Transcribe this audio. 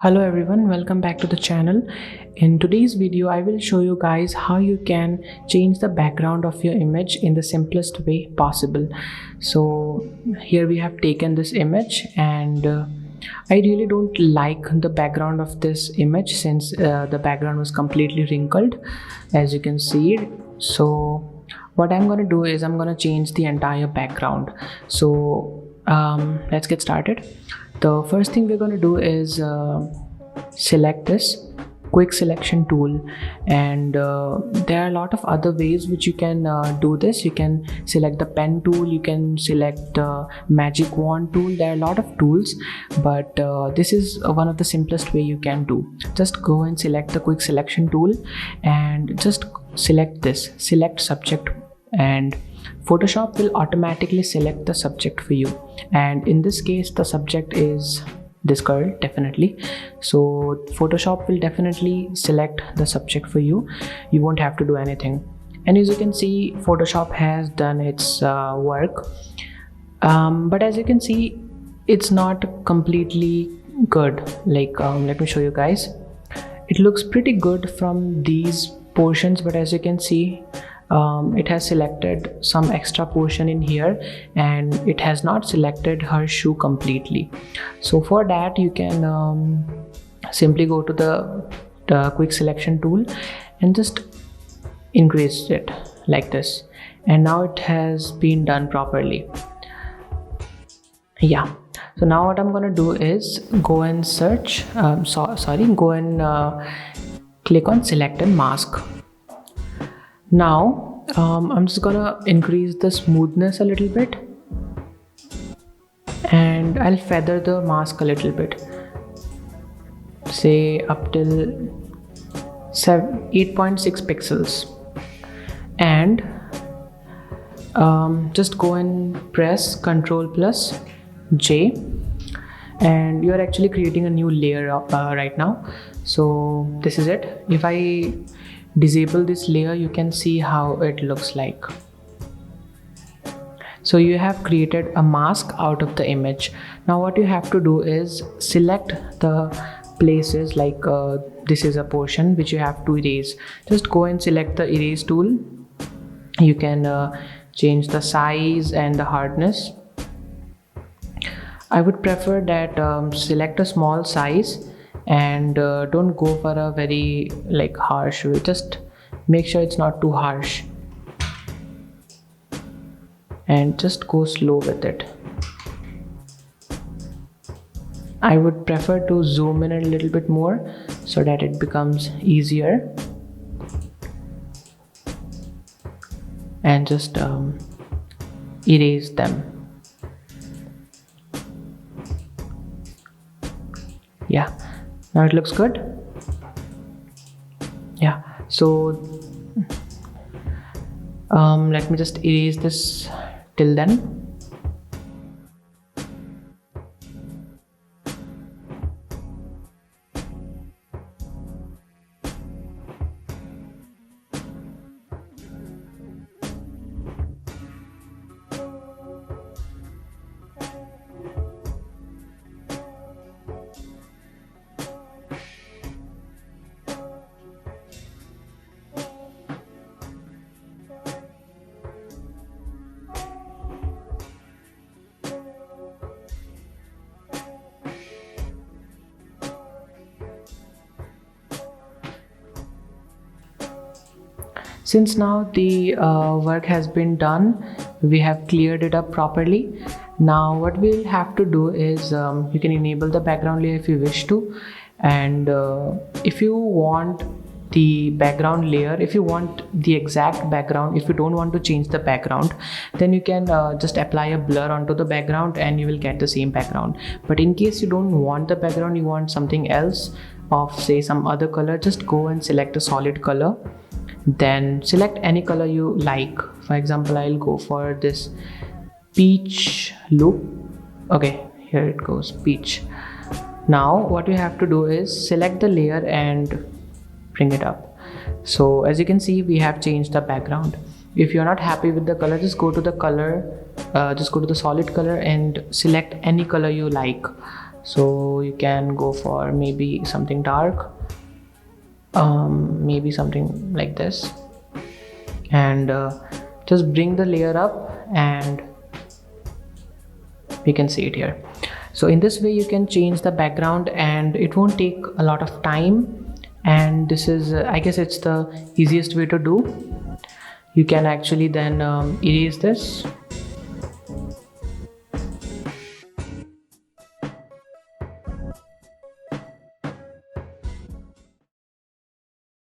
Hello everyone, welcome back to the channel. In today's video, I will show you guys how you can change the background of your image in the simplest way possible. So here we have taken this image and I really don't like the background of this image since the background was completely wrinkled, as you can see it. So what I'm going to do is I'm going to change the entire background. So let's get started. The first thing we're going to do is select this quick selection tool, and there are a lot of other ways which you can do this. You can select the pen tool, you can select the magic wand tool. There are a lot of tools, but this is one of the simplest way you can do. Just go and select the quick selection tool and just select subject, and Photoshop will automatically select the subject for you, and in this case the subject is this girl, definitely. So Photoshop will definitely select the subject for you. You won't have to do anything, and as you can see, Photoshop has done its work, but as you can see, it's not completely good. Let me show you guys. It looks pretty good from these portions, but as you can see, it has selected some extra portion in here and it has not selected her shoe completely. So for that you can simply go to the quick selection tool and just increase it like this, and now it has been done properly. Yeah, so now what I'm gonna do is go and search go and click on select and mask. Now I'm just gonna increase the smoothness a little bit, and I'll feather the mask a little bit, say up till 8.6 pixels, and just go and press Ctrl plus J, and you are actually creating a new layer right now. So this is it. If I disable this layer, you can see how it looks like. So you have created a mask out of the image. Now what you have to do is select the places, like this is a portion which you have to erase. Just go and select the erase tool. You can change the size and the hardness. I would prefer that select a small size, and don't go for a very harsh way. Just make sure it's not too harsh, and just go slow with it. I would prefer to zoom in a little bit more so that it becomes easier, and just erase them. Yeah, now it looks good. Yeah, so let me just erase this till then. Since now the work has been done, we have cleared it up properly. Now what we'll have to do is you can enable the background layer if you wish to, and if you want the background layer, if you want the exact background, if you don't want to change the background, then you can just apply a blur onto the background and you will get the same background. But in case you don't want the background, you want something else of say some other color, just go and select a solid color, then select any color you like. For example, I'll go for this peach loop. Okay, here it goes, peach. Now what you have to do is select the layer and bring it up. So as you can see, we have changed the background. If you're not happy with the color, just go to the color, just go to the solid color and select any color you like. So you can go for maybe something dark, maybe something like this, and just bring the layer up, and we can see it here. So in this way you can change the background and it won't take a lot of time, and this is I guess it's the easiest way to do. You can actually then erase this